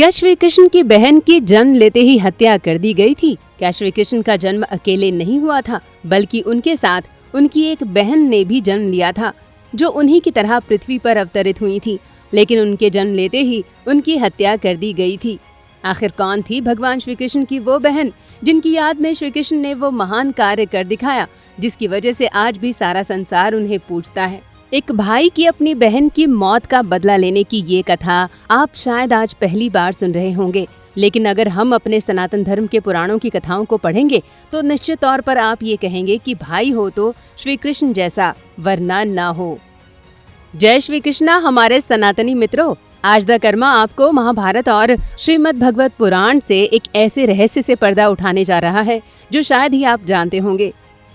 क्या श्री कृष्ण की बहन की जन्म लेते ही हत्या कर दी गई थी? क्या श्री कृष्ण का जन्म अकेले नहीं हुआ था, बल्कि उनके साथ उनकी एक बहन ने भी जन्म लिया था, जो उन्हीं की तरह पृथ्वी पर अवतरित हुई थी, लेकिन उनके जन्म लेते ही उनकी हत्या कर दी गई थी। आखिर कौन थी भगवान श्री कृष्ण की वो बहन, जिनकी याद में श्री कृष्ण ने वो महान कार्य कर दिखाया, जिसकी वजह से आज भी सारा संसार उन्हें पूजता है। एक भाई की अपनी बहन की मौत का बदला लेने की ये कथा आप शायद आज पहली बार सुन रहे होंगे, लेकिन अगर हम अपने सनातन धर्म के पुराणों की कथाओं को पढ़ेंगे तो निश्चित तौर पर आप ये कहेंगे कि भाई हो तो श्री कृष्ण जैसा, वरना ना हो। जय श्री कृष्णा हमारे सनातनी मित्रों। आज द कर्मा आपको महाभारत और श्रीमद् भगवत पुराण से एक ऐसे रहस्य से पर्दा उठाने जा रहा है जो शायद ही आप जानते होंगे।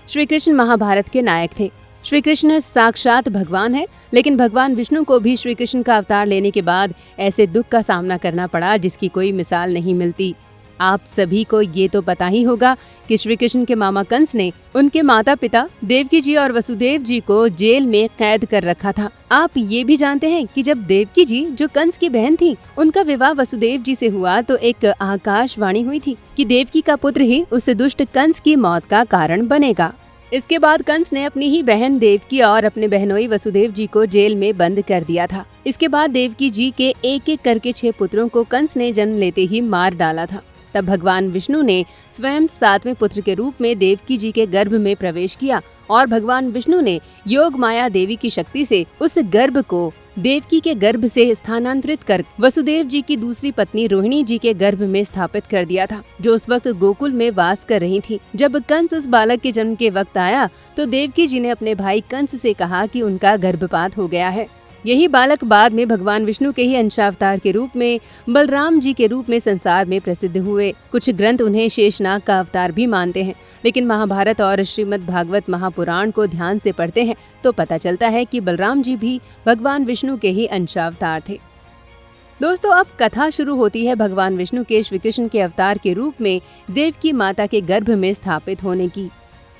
श्री कृष्ण महाभारत के नायक थे। श्री कृष्ण साक्षात भगवान है, लेकिन भगवान विष्णु को भी श्री कृष्ण का अवतार लेने के बाद ऐसे दुख का सामना करना पड़ा जिसकी कोई मिसाल नहीं मिलती। आप सभी को ये तो पता ही होगा कि श्री कृष्ण के मामा कंस ने उनके माता पिता देवकी जी और वसुदेव जी को जेल में कैद कर रखा था। आप ये भी जानते हैं कि जब देवकी जी, जो कंस की बहन थी, उनका विवाह वसुदेव जी से हुआ तो एक आकाशवाणी हुई थी कि देवकी का पुत्र ही उस दुष्ट कंस की मौत का कारण बनेगा। इसके बाद कंस ने अपनी ही बहन देवकी और अपने बहनोई वसुदेव जी को जेल में बंद कर दिया था। इसके बाद देवकी जी के एक एक करके 6 पुत्रों को कंस ने जन्म लेते ही मार डाला था। तब भगवान विष्णु ने स्वयं 7वें पुत्र के रूप में देवकी जी के गर्भ में प्रवेश किया और भगवान विष्णु ने योग माया देवी की शक्ति से उस गर्भ को देवकी के गर्भ से स्थानांतरित कर वसुदेव जी की दूसरी पत्नी रोहिणी जी के गर्भ में स्थापित कर दिया था, जो उस वक्त गोकुल में वास कर रही थी। जब कंस उस बालक के जन्म के वक्त आया तो देवकी जी ने अपने भाई कंस से कहा कि उनका गर्भपात हो गया है। यही बालक बाद में भगवान विष्णु के ही अंशावतार के रूप में बलराम जी के रूप में संसार में प्रसिद्ध हुए। कुछ ग्रंथ उन्हें शेषनाग का अवतार भी मानते हैं, लेकिन महाभारत और श्रीमद् भागवत महापुराण को ध्यान से पढ़ते हैं तो पता चलता है कि बलराम जी भी भगवान विष्णु के ही अंशावतार थे। दोस्तों, अब कथा शुरू होती है भगवान विष्णु के श्री कृष्ण के अवतार के रूप में देवकी माता के गर्भ में स्थापित होने की।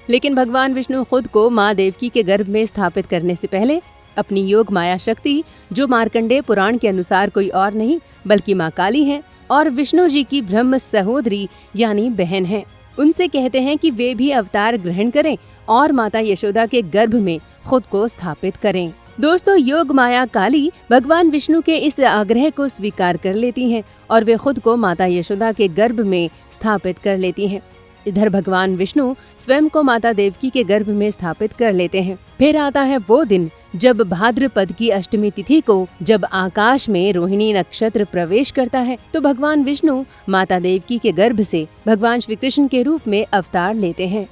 लेकिन भगवान विष्णु खुद को माँ देवकी के गर्भ में स्थापित करने से पहले अपनी योग माया शक्ति, जो मार्कंडेय पुराण के अनुसार कोई और नहीं बल्कि माँ काली है और विष्णु जी की ब्रह्म सहोदरी यानी बहन है, उनसे कहते हैं कि वे भी अवतार ग्रहण करें और माता यशोदा के गर्भ में खुद को स्थापित करें। दोस्तों, योग माया काली भगवान विष्णु के इस आग्रह को स्वीकार कर लेती हैं और वे खुद को माता यशोदा के गर्भ में स्थापित कर लेती हैं। इधर भगवान विष्णु स्वयं को माता देवकी के गर्भ में स्थापित कर लेते हैं। फिर आता है वो दिन जब भाद्रपद की अष्टमी तिथि को जब आकाश में रोहिणी नक्षत्र प्रवेश करता है तो भगवान विष्णु माता देवकी के गर्भ से भगवान श्री कृष्ण के रूप में अवतार लेते हैं।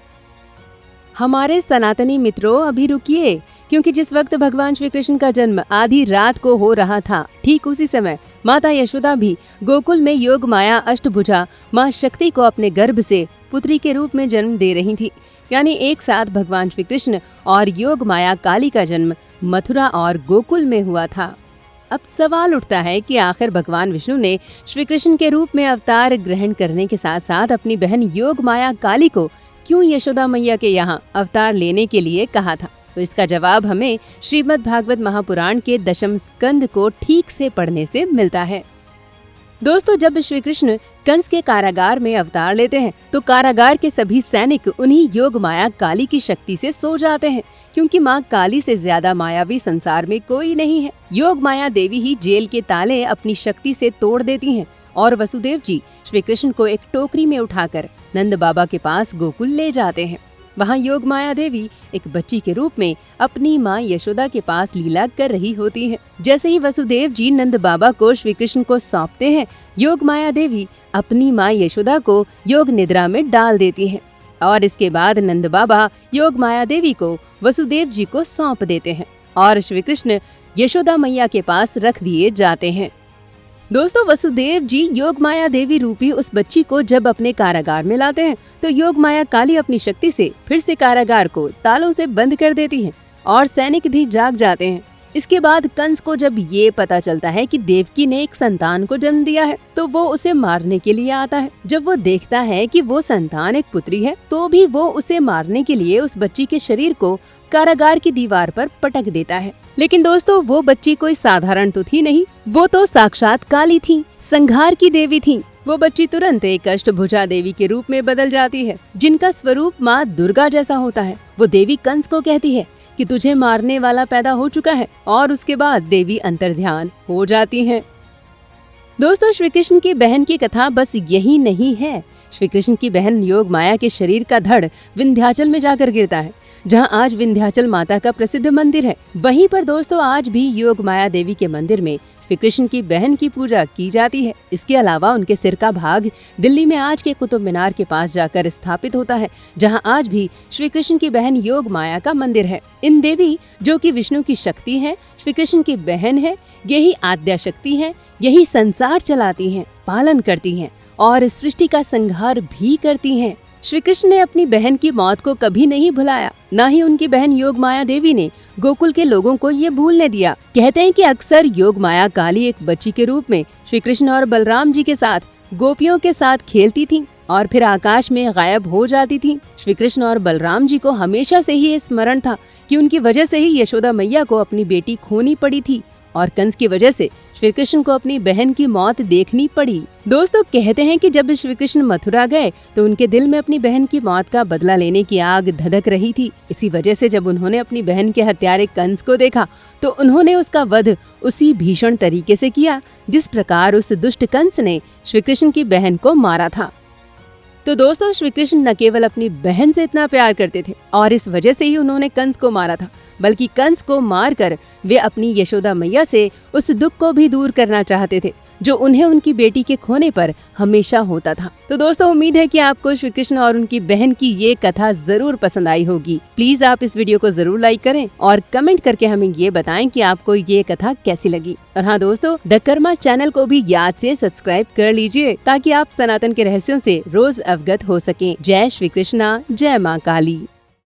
हमारे सनातनी मित्रों, अभी रुकिए, क्योंकि जिस वक्त भगवान श्री कृष्ण का जन्म आधी रात को हो रहा था, ठीक उसी समय माता यशोदा भी गोकुल में योग माया अष्टभुजा माँ शक्ति को अपने गर्भ से पुत्री के रूप में जन्म दे रही थी। यानी एक साथ भगवान श्री कृष्ण और योग माया काली का जन्म मथुरा और गोकुल में हुआ था। अब सवाल उठता है कि आखिर भगवान विष्णु ने श्री कृष्ण के रूप में अवतार ग्रहण करने के साथ साथ अपनी बहन योग माया काली को क्यों यशोदा मैया के यहाँ अवतार लेने के लिए कहा था? तो इसका जवाब हमें श्रीमद् भागवत महापुराण के 10वें स्कंद को ठीक से पढ़ने से मिलता है। दोस्तों, जब श्री कृष्ण कंस के कारागार में अवतार लेते हैं तो कारागार के सभी सैनिक उन्हीं योग माया काली की शक्ति से सो जाते हैं, क्योंकि माँ काली से ज्यादा मायावी संसार में कोई नहीं है। योग माया देवी ही जेल के ताले अपनी शक्ति से तोड़ देती हैं और वसुदेव जी श्री कृष्ण को एक टोकरी में उठाकर नंद बाबा के पास गोकुल ले जाते हैं। वहाँ योग माया देवी एक बच्ची के रूप में अपनी माँ यशोदा के पास लीला कर रही होती है। जैसे ही वसुदेव जी नंद बाबा को श्री कृष्ण को सौंपते हैं, योग माया देवी अपनी माँ यशोदा को योग निद्रा में डाल देती है और इसके बाद नंद बाबा योग माया देवी को वसुदेव जी को सौंप देते हैं और श्री कृष्ण यशोदा मैया के पास रख दिए जाते हैं। दोस्तों, वसुदेव जी योग माया देवी रूपी उस बच्ची को जब अपने कारागार में लाते हैं तो योग माया काली अपनी शक्ति से फिर से कारागार को तालों से बंद कर देती है और सैनिक भी जाग जाते हैं। इसके बाद कंस को जब ये पता चलता है कि देवकी ने एक संतान को जन्म दिया है तो वो उसे मारने के लिए आता है। जब वो देखता है कि वो संतान एक पुत्री है तो भी वो उसे मारने के लिए उस बच्ची के शरीर को कारागार की दीवार पर पटक देता है। लेकिन दोस्तों वो बच्ची कोई साधारण तो थी नहीं, वो तो साक्षात काली थी, संहार की देवी थी। वो बच्ची तुरंत एक अष्टभुजा देवी के रूप में बदल जाती है, जिनका स्वरूप माँ दुर्गा जैसा होता है। वो देवी कंस को कहती है कि तुझे मारने वाला पैदा हो चुका है और उसके बाद देवी अंतर्ध्यान हो जाती हैं। दोस्तों श्री कृष्ण की बहन की कथा बस यही नहीं है। श्री कृष्ण की बहन योग माया के शरीर का धड़ विंध्याचल में जाकर गिरता है, जहां आज विंध्याचल माता का प्रसिद्ध मंदिर है। वहीं पर दोस्तों आज भी योग माया देवी के मंदिर में श्री कृष्ण की बहन की पूजा की जाती है। इसके अलावा उनके सिर का भाग दिल्ली में आज के कुतुब मीनार के पास जाकर स्थापित होता है, जहां आज भी श्री कृष्ण की बहन योग माया का मंदिर है। इन देवी जो कि विष्णु की शक्ति है, श्री कृष्ण की बहन है, यही आद्या शक्ति है, यही संसार चलाती हैं, पालन करती हैं और सृष्टि का संहार भी करती हैं। श्री कृष्ण ने अपनी बहन की मौत को कभी नहीं भुलाया, न ही उनकी बहन योग माया देवी ने गोकुल के लोगों को ये भूलने दिया। कहते हैं कि अक्सर योग माया काली एक बच्ची के रूप में श्री कृष्ण और बलराम जी के साथ गोपियों के साथ खेलती थी और फिर आकाश में गायब हो जाती थी। श्री कृष्ण और बलराम जी को हमेशा से ही ये स्मरण था कि उनकी वजह से ही यशोदा मैया को अपनी बेटी खोनी पड़ी थी और कंस की वजह से श्री कृष्ण को अपनी बहन की मौत देखनी पड़ी। दोस्तों कहते हैं कि जब श्री कृष्ण मथुरा गए तो उनके दिल में अपनी बहन की मौत का बदला लेने की आग धधक रही थी। इसी वजह से जब उन्होंने अपनी बहन के हत्यारे कंस को देखा तो उन्होंने उसका वध उसी भीषण तरीके से किया जिस प्रकार उस दुष्ट कंस ने श्री कृष्ण की बहन को मारा था। तो दोस्तों श्री कृष्ण न केवल अपनी बहन से इतना प्यार करते थे और इस वजह से ही उन्होंने कंस को मारा था, बल्कि कंस को मारकर वे अपनी यशोदा मैया से उस दुख को भी दूर करना चाहते थे जो उन्हें उनकी बेटी के खोने पर हमेशा होता था। तो दोस्तों उम्मीद है कि आपको श्री कृष्ण और उनकी बहन की ये कथा जरूर पसंद आई होगी। प्लीज आप इस वीडियो को जरूर लाइक करें और कमेंट करके हमें ये बताएं कि आपको ये कथा कैसी लगी। और हाँ दोस्तों, द कर्मा चैनल को भी याद से सब्सक्राइब कर लीजिए ताकि आप सनातन के रहस्यों से रोज अवगत हो सकें। जय श्री कृष्णा, जय माँ काली।